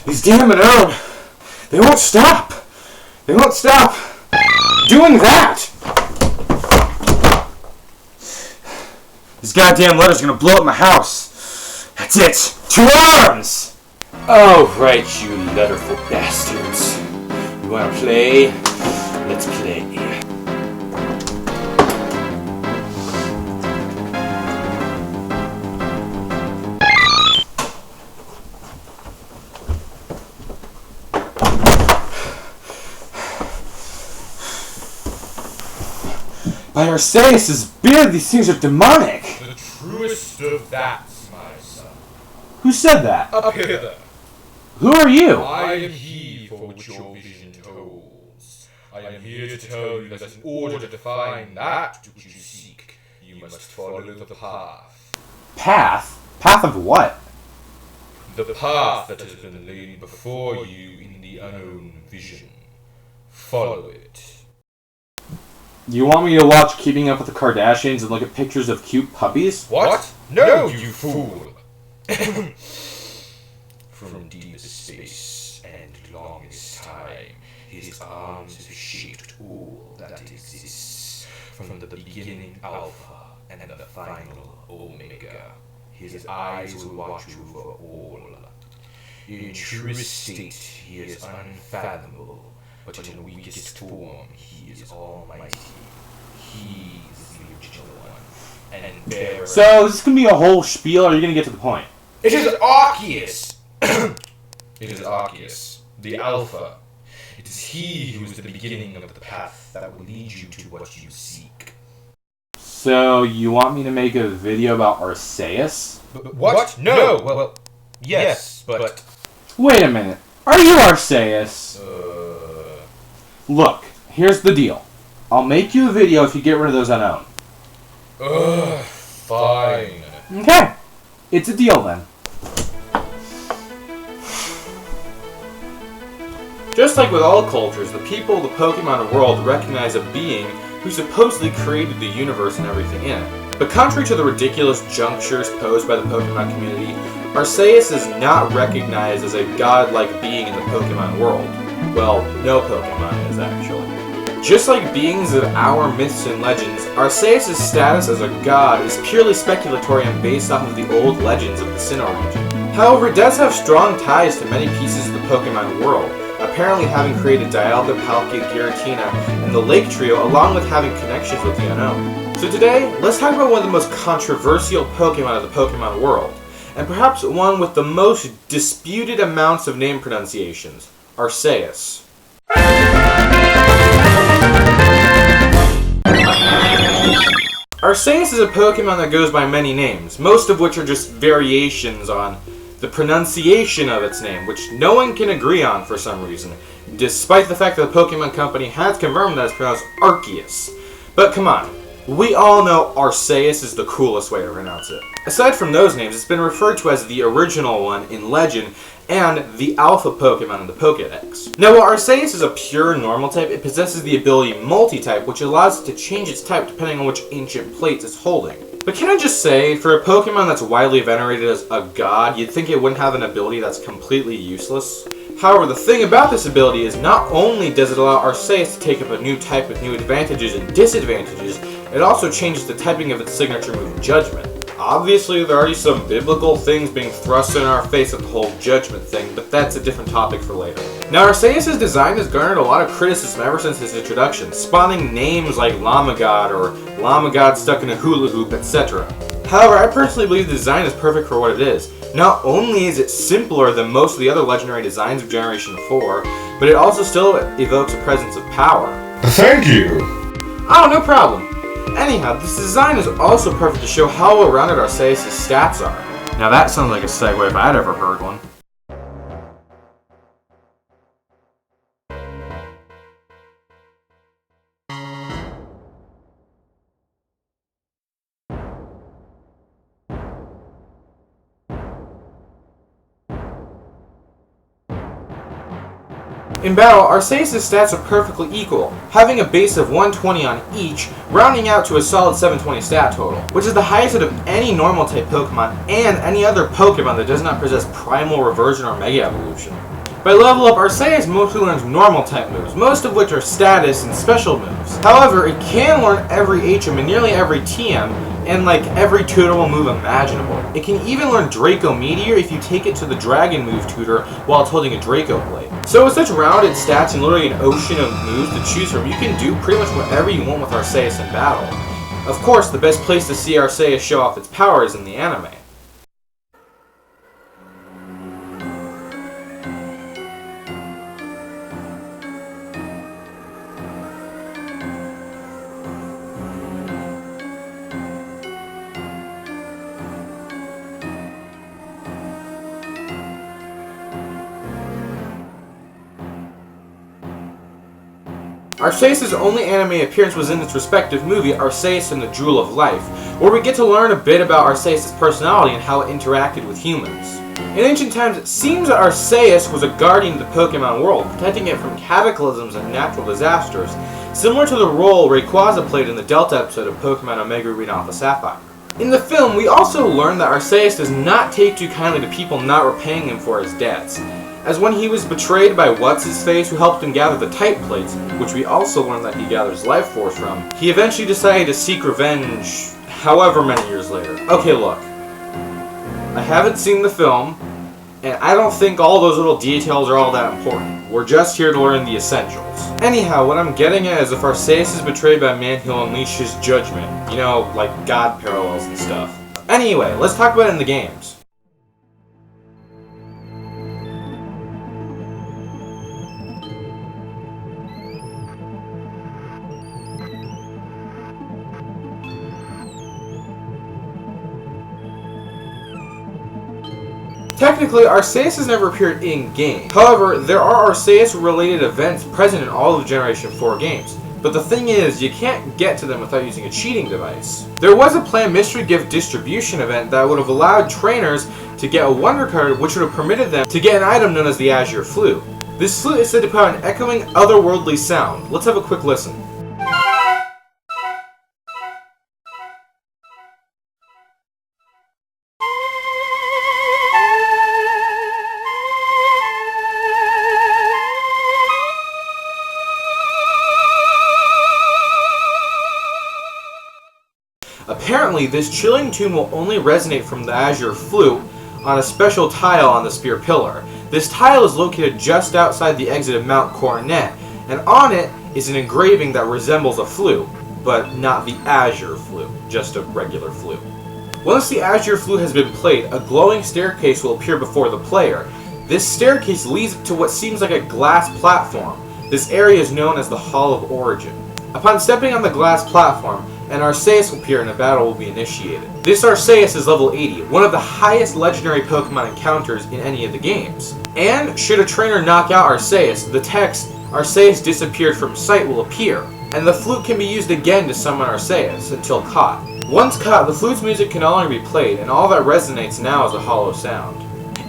These damn Unown, they won't stop. They won't stop doing that. These goddamn letters are gonna blow up my house. That's it. 2 arms! Oh, right, you letterful bastards. You wanna play? Let's play. By Arceus' beard, these things are demonic! The truest of that, my son. Who said that? Up hither. Who are you? I am he for which your vision tolls. I am here to tell you that in order to find that which you seek, you must follow the path. Path? Path of what? The path that has been laid before you in the unknown vision. Follow it. You want me to watch Keeping Up with the Kardashians and look at pictures of cute puppies? What? No, you fool! From deepest space and longest time, his arms have shaped all that exists. From the beginning Alpha and the final Omega, his eyes will watch over all. In truest state, he is unfathomable, but in weakest form, he is almighty. He is the original one, and bearer. So, is this gonna be a whole spiel, or are you gonna get to the point? It is Arceus! It is Arceus, the Alpha. It is he who is the beginning of the path that will lead you to what you seek. So, you want me to make a video about Arceus? What? No! Well, yes, but... Wait a minute. Are you Arceus? Look, here's the deal. I'll make you a video if you get rid of those Unown. Fine. Okay. It's a deal then. Just like with all cultures, the people of the Pokemon world recognize a being who supposedly created the universe and everything in it. But contrary to the ridiculous junctures posed by the Pokemon community, Arceus is not recognized as a godlike being in the Pokemon world. Well, no Pokemon is actually. Just like beings of our myths and legends, Arceus' status as a god is purely speculatory and based off of the old legends of the Sinjoh region. However, it does have strong ties to many pieces of the Pokemon world, apparently having created Dialga, Palkia, Giratina, and the Lake Trio, along with having connections with the Unown. So today, let's talk about one of the most controversial Pokemon of the Pokemon world, and perhaps one with the most disputed amounts of name pronunciations, Arceus. Arceus is a Pokemon that goes by many names, most of which are just variations on the pronunciation of its name, which no one can agree on for some reason, despite the fact that the Pokemon Company has confirmed that it's pronounced Arceus. But come on, we all know Arceus is the coolest way to pronounce it. Aside from those names, it's been referred to as the original one in Legend and the Alpha Pokemon in the Pokédex. Now, while Arceus is a pure normal type, it possesses the ability Multi-type, which allows it to change its type depending on which ancient plates it's holding. But can I just say, for a Pokemon that's widely venerated as a god, you'd think it wouldn't have an ability that's completely useless? However, the thing about this ability is not only does it allow Arceus to take up a new type with new advantages and disadvantages, it also changes the typing of its signature move, Judgment. Obviously, there are already some biblical things being thrust in our face with the whole Judgment thing, but that's a different topic for later. Now, Arceus' design has garnered a lot of criticism ever since its introduction, spawning names like Lamagod or Lamagod stuck in a hula hoop, etc. However, I personally believe the design is perfect for what it is. Not only is it simpler than most of the other legendary designs of Generation 4, but it also still evokes a presence of power. Thank you! Oh, no problem. Anyhow, this design is also perfect to show how well-rounded Arceus' stats are. Now that sounds like a segue if I'd ever heard one. In battle, Arceus' stats are perfectly equal, having a base of 120 on each, rounding out to a solid 720 stat total, which is the highest out of any normal type Pokemon and any other Pokemon that does not possess Primal Reversion or Mega Evolution. By level up, Arceus mostly learns normal type moves, most of which are status and special moves. However, it can learn every HM and nearly every TM, and like every tutorable move imaginable. It can even learn Draco Meteor if you take it to the Dragon move tutor while it's holding a Draco Blade. So with such rounded stats and literally an ocean of moves to choose from, you can do pretty much whatever you want with Arceus in battle. Of course, the best place to see Arceus show off its power is in the anime. Arceus' only anime appearance was in its respective movie, Arceus and the Jewel of Life, where we get to learn a bit about Arceus' personality and how it interacted with humans. In ancient times, it seems that Arceus was a guardian of the Pokemon world, protecting it from cataclysms and natural disasters, similar to the role Rayquaza played in the Delta episode of Pokemon Omega Ruby and Alpha Sapphire. In the film, we also learn that Arceus does not take too kindly to people not repaying him for his debts, as when he was betrayed by What's-His-Face, who helped him gather the Type Plates, which we also learn that he gathers life force from, he eventually decided to seek revenge however many years later. Okay, look. I haven't seen the film, and I don't think all those little details are all that important. We're just here to learn the essentials. Anyhow, what I'm getting at is if Arceus is betrayed by a man, he'll unleash his judgment. You know, like God parallels and stuff. Anyway, let's talk about it in the games. Technically, Arceus has never appeared in-game. However, there are Arceus-related events present in all of Generation 4 games. But the thing is, you can't get to them without using a cheating device. There was a planned mystery gift distribution event that would have allowed trainers to get a Wonder Card, which would have permitted them to get an item known as the Azure Flute. This flute is said to put out an echoing, otherworldly sound. Let's have a quick listen. Apparently, this chilling tune will only resonate from the Azure Flute on a special tile on the Spear Pillar. This tile is located just outside the exit of Mount Coronet, and on it is an engraving that resembles a flute, but not the Azure Flute, just a regular flute. Once the Azure Flute has been played, a glowing staircase will appear before the player. This staircase leads to what seems like a glass platform. This area is known as the Hall of Origin. Upon stepping on the glass platform, an Arceus will appear and a battle will be initiated. This Arceus is level 80, one of the highest legendary Pokemon encounters in any of the games. And should a trainer knock out Arceus, the text, "Arceus disappeared from sight" will appear, and the flute can be used again to summon Arceus, until caught. Once caught, the flute's music can no longer be played, and all that resonates now is a hollow sound.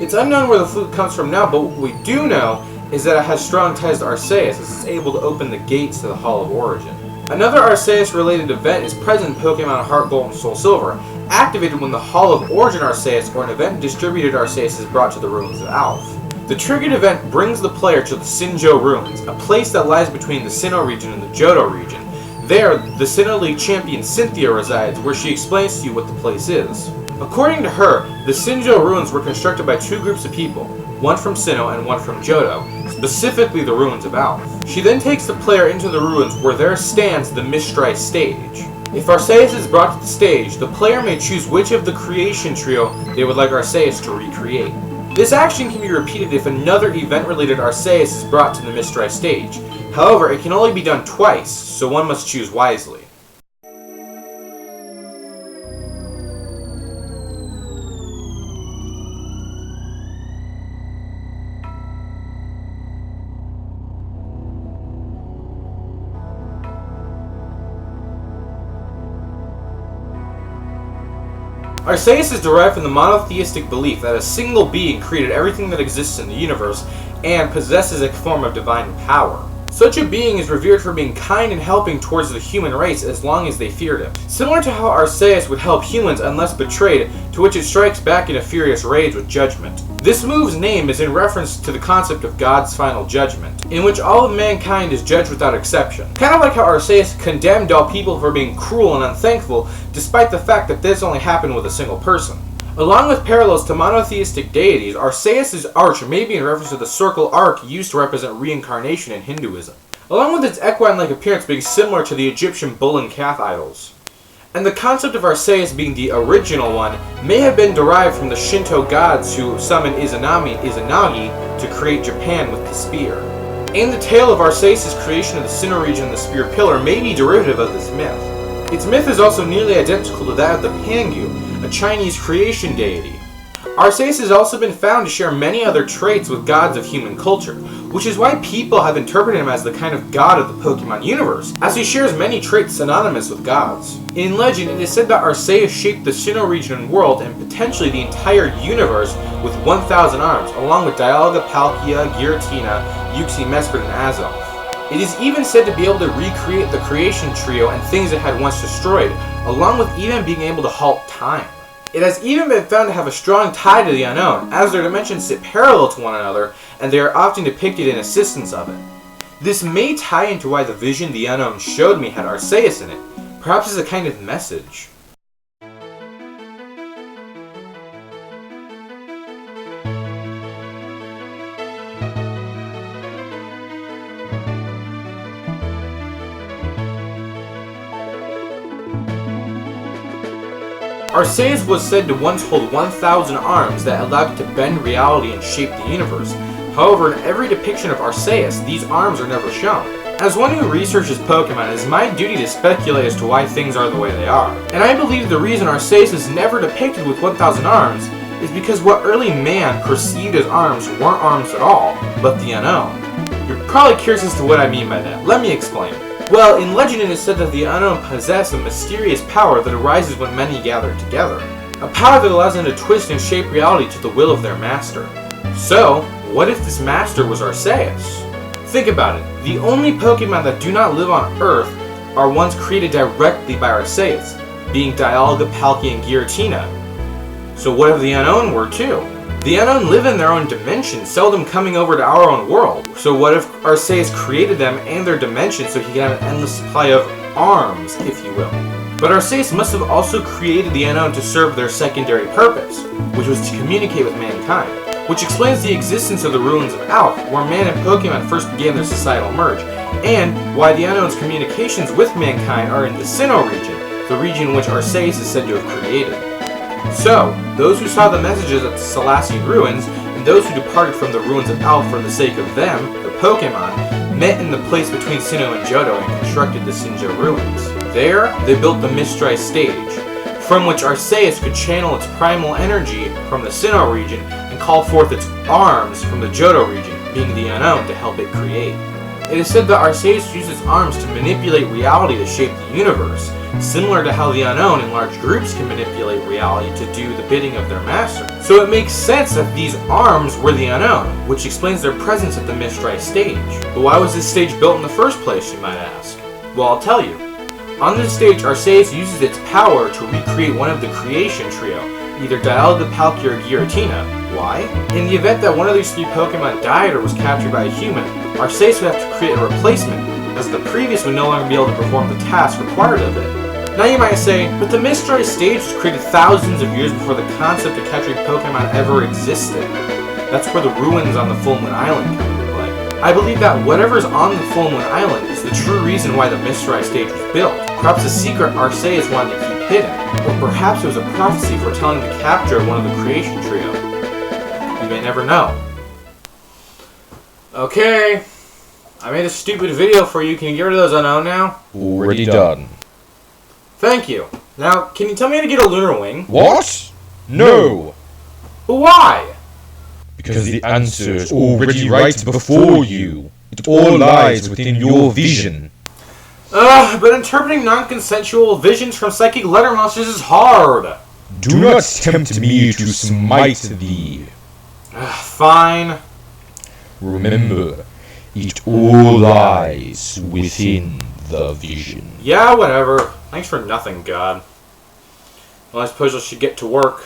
It's unknown where the flute comes from now, but what we do know is that it has strong ties to Arceus, as it's able to open the gates to the Hall of Origin. Another Arceus-related event is present in Pokemon Heart Gold and Soul Silver, activated when the Hall of Origin Arceus or an event distributed Arceus is brought to the Ruins of Alph. The triggered event brings the player to the Sinjoh Ruins, a place that lies between the Sinnoh region and the Johto region. There, the Sinnoh League champion Cynthia resides, where she explains to you what the place is. According to her, the Sinjoh Ruins were constructed by two groups of people, one from Sinnoh and one from Johto, specifically the Ruins of Alph. She then takes the player into the ruins where there stands the Mistrai stage. If Arceus is brought to the stage, the player may choose which of the creation trio they would like Arceus to recreate. This action can be repeated if another event-related Arceus is brought to the Mistrai stage. However, it can only be done twice, so one must choose wisely. Arceus is derived from the monotheistic belief that a single being created everything that exists in the universe and possesses a form of divine power. Such a being is revered for being kind and helping towards the human race as long as they feared him. Similar to how Arceus would help humans unless betrayed, to which it strikes back in a furious rage with judgment. This move's name is in reference to the concept of God's final judgment, in which all of mankind is judged without exception. Kind of like how Arceus condemned all people for being cruel and unthankful, despite the fact that this only happened with a single person. Along with parallels to monotheistic deities, Arceus' arch may be in reference to the circle arc used to represent reincarnation in Hinduism, along with its equine-like appearance being similar to the Egyptian bull and calf idols. And the concept of Arceus being the original one may have been derived from the Shinto gods who summoned Izanagi to create Japan with the spear. And the tale of Arceus' creation of the Sinnoh region and the spear pillar may be derivative of this myth. Its myth is also nearly identical to that of the Pangu, a Chinese creation deity. Arceus has also been found to share many other traits with gods of human culture, which is why people have interpreted him as the kind of god of the Pokemon universe, as he shares many traits synonymous with gods. In legend, it is said that Arceus shaped the Sinnoh region and world, and potentially the entire universe, with 1,000 arms, along with Dialga, Palkia, Giratina, Uxie, Mesprit, and Azelf. It is even said to be able to recreate the creation trio and things it had once destroyed, along with even being able to halt time. It has even been found to have a strong tie to the Unown, as their dimensions sit parallel to one another, and they are often depicted in assistance of it. This may tie into why the vision the Unown showed me had Arceus in it, perhaps as a kind of message. Arceus was said to once hold 1,000 arms that allowed it to bend reality and shape the universe. However, in every depiction of Arceus, these arms are never shown. As one who researches Pokemon, it is my duty to speculate as to why things are the way they are. And I believe the reason Arceus is never depicted with 1,000 arms is because what early man perceived as arms weren't arms at all, but the Unown. You're probably curious as to what I mean by that. Let me explain. Well, in legend it is said that the Unown possess a mysterious power that arises when many gather together. A power that allows them to twist and shape reality to the will of their master. So, what if this master was Arceus? Think about it. The only Pokemon that do not live on Earth are ones created directly by Arceus, being Dialga, Palkia, and Giratina. So what if the Unown were too? The Unown live in their own dimension, seldom coming over to our own world. So what if Arceus created them and their dimension so he could have an endless supply of arms, if you will? But Arceus must have also created the Unown to serve their secondary purpose, which was to communicate with mankind. Which explains the existence of the ruins of Alph, where man and Pokemon first began their societal merge, and why the Unown's communications with mankind are in the Sinnoh region, the region which Arceus is said to have created. So, those who saw the messages at the Celestian ruins, and those who departed from the ruins of Alph for the sake of them, the Pokemon, met in the place between Sinnoh and Johto and constructed the Sinjoh ruins. There, they built the Mistrai stage, from which Arceus could channel its primal energy from the Sinnoh region and call forth its arms from the Johto region, being the Unown, to help it create. It is said that Arceus used its arms to manipulate reality to shape the universe, similar to how the Unown in large groups can manipulate reality to do the bidding of their master. So it makes sense that these arms were the Unown, which explains their presence at the Mistrai stage. But why was this stage built in the first place, you might ask? Well, I'll tell you. On this stage, Arceus uses its power to recreate one of the creation trio, either Dialga, Palkia, or Giratina. Why? In the event that one of these three Pokemon died or was captured by a human, Arceus would have to create a replacement, as the previous would no longer be able to perform the task required of it. Now you might say, but the Mistrai stage was created thousands of years before the concept of capturing Pokemon ever existed. That's where the ruins on the Full Moon Island come into play. I believe that whatever's on the Full Moon Island is the true reason why the Mistrai stage was built. Perhaps a secret Arceus wanted to keep hidden, or perhaps it was a prophecy foretelling the capture of one of the creation trio. You may never know. Okay, I made a stupid video for you. Can you get rid of those Unown now? Already done. Thank you. Now, can you tell me how to get a Lunar Wing? What? No! But why? Because the answer is already right before you. It all lies within your vision. But interpreting non-consensual visions from psychic letter monsters is hard. Do not tempt me to smite thee. Fine. Remember, It all lies within the vision. Yeah, whatever. Thanks for nothing, God. Well, I suppose I should get to work.